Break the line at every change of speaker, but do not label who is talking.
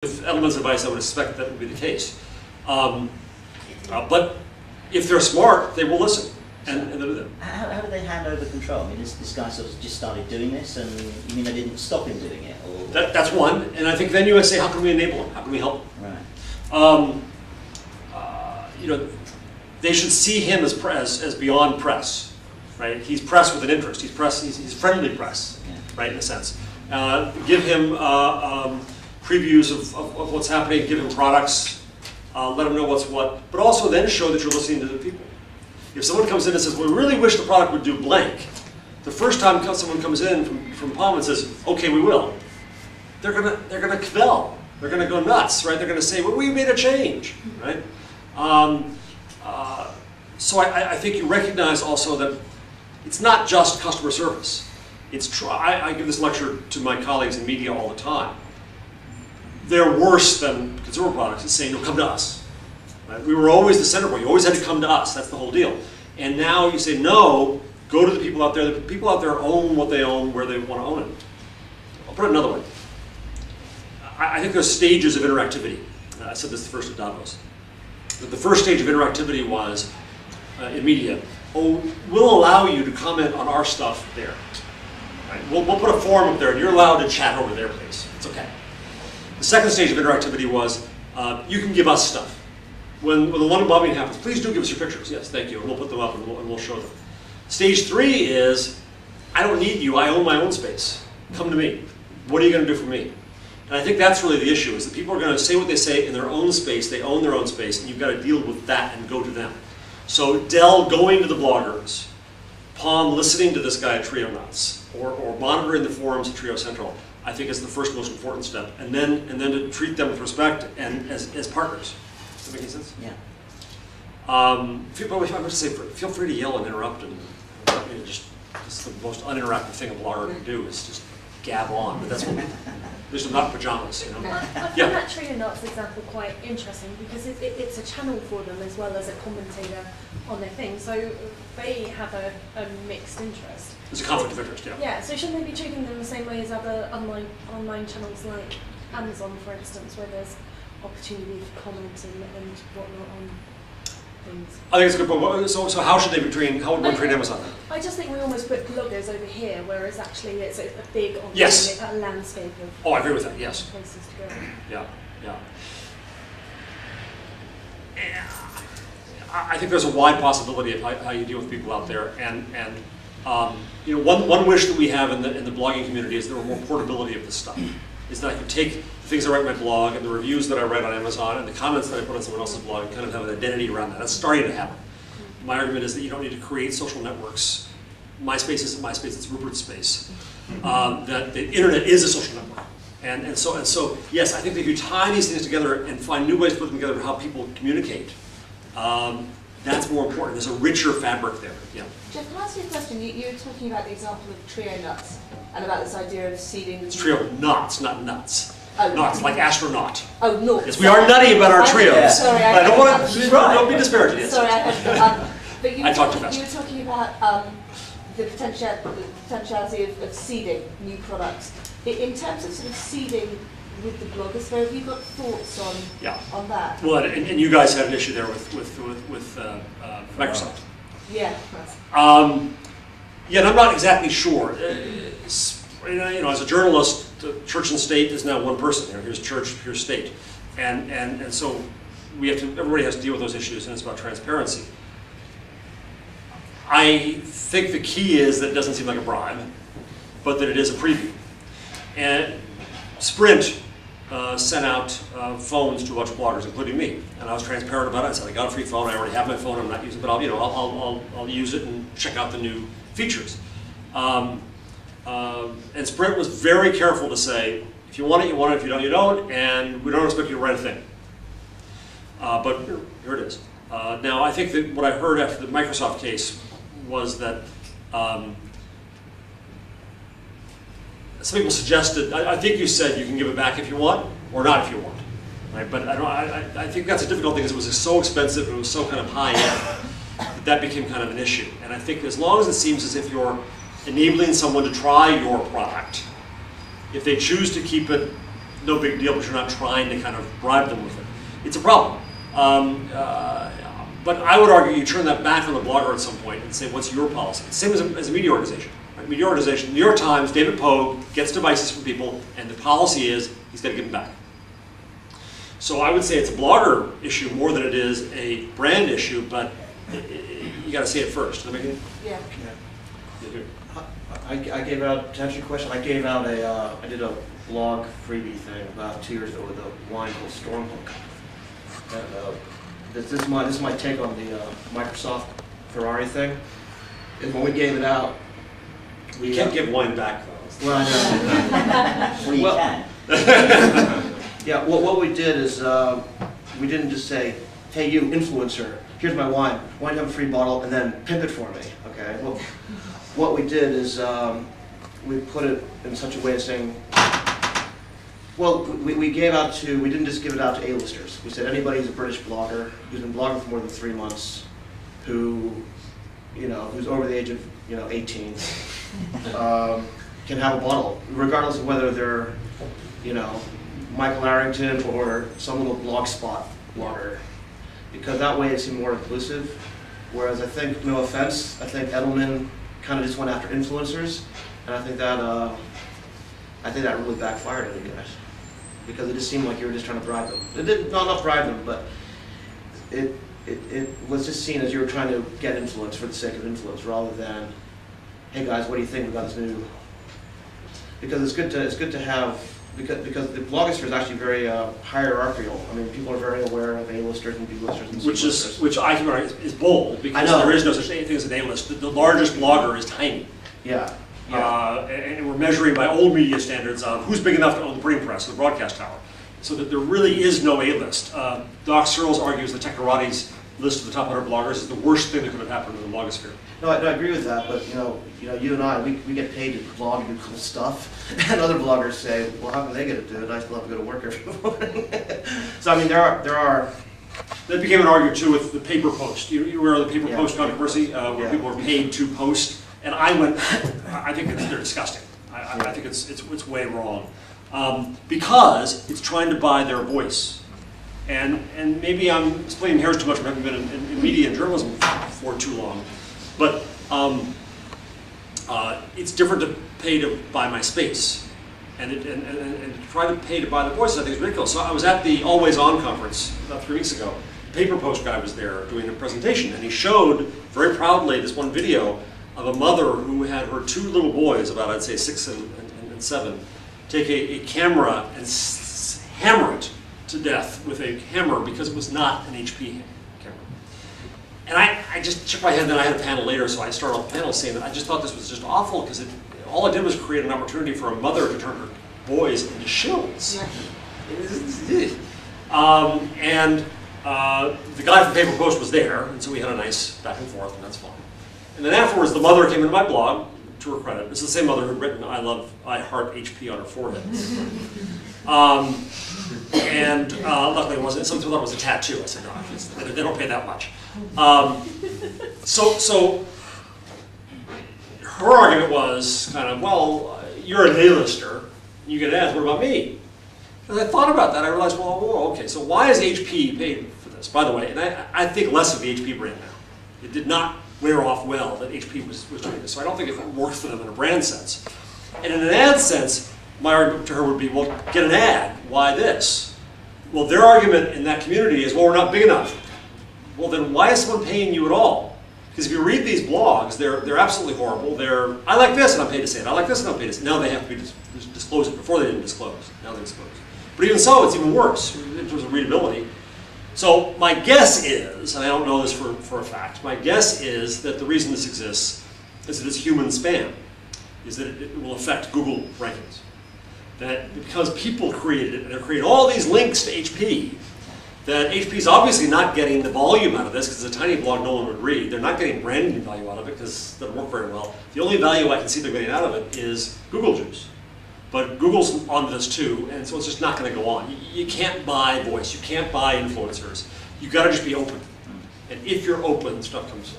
With Edelman's advice, I would expect that would be the case. But if they're smart, they will listen. And they'll do that.
How did they hand over control? I mean, this guy sort of just started doing this, and you mean they didn't stop him doing it? Or?
That's one. And I think then you say, how can we enable him? How can we help him?
Right.
You know, they should see him as beyond press, right? He's press with an interest. He's friendly press, yeah. Right, in a sense. Give him previews of what's happening, give him products, let him know what's what, but also then show that you're listening to the people. If someone comes in and says, well, we really wish the product would do blank, the first time someone comes in from Palm and says, okay, we will, they're gonna kvel, they're gonna go nuts, right? They're gonna say, well, we made a change, right? So I think you recognize also that it's not just customer service. I give this lecture to my colleagues in media all the time. They're worse than consumer products in saying, no, come to us. Right? We were always the center point. You always had to come to us. That's the whole deal. And now you say, no, go to the people out there. The people out there own what they own where they want to own it. I'll put it another way. I think there's stages of interactivity. I said this first at Davos. The first stage of interactivity was, in media, we'll allow you to comment on our stuff there. Right? We'll put a forum up there, and you're allowed to chat over their place. It's okay. The second stage of interactivity was, you can give us stuff. When the London bombing happens, please do give us your pictures. Yes, thank you, and we'll put them up and we'll show them. Stage 3 is, I don't need you, I own my own space. Come to me. What are you going to do for me? And I think that's really the issue, is that people are going to say what they say in their own space, they own their own space, and you've got to deal with that and go to them. So Dell going to the bloggers, Palm listening to this guy at Trio Nuts, or monitoring the forums at Trio Central, I think is the first most important step. And then to treat them with respect and as partners. Does that make any sense?
Yeah.
I must say, feel free to yell and interrupt, and it's the most uninteractive thing a blogger can do is just gab on. But that's what at least I'm not in pajamas, you know.
I find that Trio Nuts example quite interesting because it's a channel for them as well as a commentator on their thing. So they have a mixed interest.
There's a conflict of interest, yeah.
Yeah, so shouldn't they be treating them the same way as other online channels like Amazon, for instance, where there's opportunity for commenting and whatnot on things?
I think it's a good point. So how should they be treating, how would one treat Amazon?
I just think we almost put bloggers over here, whereas actually it's a big online a landscape of
I agree with that, yes.
places to go.
Yeah. I think there's a wide possibility of how you deal with people out there, and you know, one wish that we have in the blogging community is there were more portability of this stuff. Is that I could take the things I write in my blog and the reviews that I write on Amazon and the comments that I put on someone else's blog and kind of have an identity around that. That's starting to happen. My argument is that you don't need to create social networks. MySpace isn't MySpace, it's Rupert's space. That the internet is a social network. And so yes, I think that if you tie these things together and find new ways to put them together for how people communicate, that's more important. There's a richer fabric there. Yeah.
Jeff, can I ask you a question? You were talking about the example of Trio Nuts and about this idea of seeding.
It's Trio Nuts, not nuts.
Oh,
nuts, like astronaut.
Oh, no.
Yes, we are nutty about our trios.
Yeah. Sorry,
but I don't want to. Don't be disparaging.
Sorry, but you
I
were
talked too fast.
You were talking about the potentiality of seeding new products. In terms of sort of seeding with the blogosphere, have you got thoughts on that?
Well, and you guys had an issue there with Microsoft.
Yeah.
Yeah, and I'm not exactly sure. You know, as a journalist, church and state is now one person. Here's church, here's state, and so everybody has to deal with those issues, and it's about transparency. I think the key is that it doesn't seem like a bribe, but that it is a preview. And Sprint sent out phones to a bunch of bloggers, including me, and I was transparent about it. I said, I got a free phone. I already have my phone. I'm not using it, but I'll use it and check out the new features. And Sprint was very careful to say, if you want it, you want it. If you don't, you don't. And we don't expect you to write a thing. But here it is. Now, I think that what I heard after the Microsoft case was that some people suggested, I think you said you can give it back if you want, or not if you want. Right? But I think that's a difficult thing because it was so expensive and it was so kind of high end that became kind of an issue. And I think as long as it seems as if you're enabling someone to try your product, if they choose to keep it no big deal, but you're not trying to kind of bribe them with it. It's a problem. But I would argue you turn that back on the blogger at some point and say, what's your policy? It's the same as a media organization. Right? Media organization, New York Times, David Pogue gets devices from people, and the policy is he's got to give them back. So I would say it's a blogger issue more than it is a brand issue, but you got to say it first. Does that make sense?
Yeah.
I gave out, to answer your question, I gave out I did a blog freebie thing about 2 years ago with a wine called Stormhook. And this is my take on the Microsoft Ferrari thing. And when we gave it out,
You can't give wine back, though.
Well, I know.
Well, you can.
Yeah, what we did is we didn't just say, hey, you influencer, here's my wine. Why don't you have a free bottle and then pimp it for me? Okay. Well, what we did is we put it in such a way of saying, well, we gave out to, we didn't just give it out to A-listers. We said anybody who's a British blogger, who's been blogging for more than 3 months, who, who's over the age of, 18, can have a bottle, regardless of whether they're, Michael Arrington or some little blogspot blogger, because that way it seemed more inclusive. Whereas I think, no offense, I think Edelman kind of just went after influencers, and I think that really backfired on you guys, because it just seemed like you were just trying to bribe them. It did not bribe them, but it was just seen as you were trying to get influence for the sake of influence, rather than, hey guys, what do you think about this new? Because it's good to have. Because the blogosphere is actually very hierarchical. I mean, people are very aware of A-listers and B-listers and C-listers.
Which I can argue is bold, because there is no such thing as an A-list. The largest blogger is tiny.
Yeah.
And we're measuring by old media standards of who's big enough to own the printing press, the broadcast tower. So that there really is no A-list. Doc Searles argues that Technorati's list of the top 100 bloggers is the worst thing that could have happened in the blogosphere.
No, I agree with that, but you and I, we get paid to blog and do cool stuff, and other bloggers say, well, how can they get to do it? I still have to go to work every morning. So I mean, there are.
That became an argument too with the paper post. You aware of the paper post controversy, where people are paid to post, and I think they're disgusting. I think it's way wrong, because it's trying to buy their voice. And maybe I'm splitting hairs too much from having been in media and journalism for too long, but it's different to pay to buy my space, and to try to pay to buy the voices I think is ridiculous. So I was at the Always On conference about 3 weeks ago. The paper post guy was there doing a presentation, and he showed very proudly this one video of a mother who had her 2 little boys, about I'd say 6 and 7, take a camera and hammer it to death with a hammer because it was not an HP camera. And I just shook my head, and then I had a panel later, so I started off the panel saying that I just thought this was just awful, because all it did was create an opportunity for a mother to turn her boys into shills. The guy from Paper Post was there, and so we had a nice back and forth, and that's fine. And then afterwards, the mother came into my blog, to her credit. It's the same mother who had written I heart HP on her forehead. Luckily it wasn't. Some people thought it was a tattoo. I said, no, they don't pay that much. So her argument was kind of, well, you're an A-lister, you get ads, what about me? And I thought about that, I realized, well, okay, so why is HP paid for this? By the way, and I think less of the HP brand now. It did not wear off well that HP was doing this, so I don't think it worked for them in a brand sense. And in an ad sense, my argument to her would be, well, get an ad, why this? Well, their argument in that community is, well, we're not big enough. Well, then why is someone paying you at all? Because if you read these blogs, they're absolutely horrible. I like this and I'm paid to say it. I like this and I'm paid to say it. Now they have to be disclose it. Before they didn't disclose. Now they disclose. But even so, it's even worse in terms of readability. So my guess is, and I don't know this for a fact, my guess is that the reason this exists is that it's human spam, is that it will affect Google rankings. That because people created it, and they're creating all these links to HP, that HP is obviously not getting the volume out of this, because it's a tiny blog no one would read. They're not getting branding value out of it, because it doesn't work very well. The only value I can see they're getting out of it is Google juice. But Google's onto this too, and so it's just not going to go on. You can't buy voice, you can't buy influencers. You've got to just be open. And if you're open, stuff comes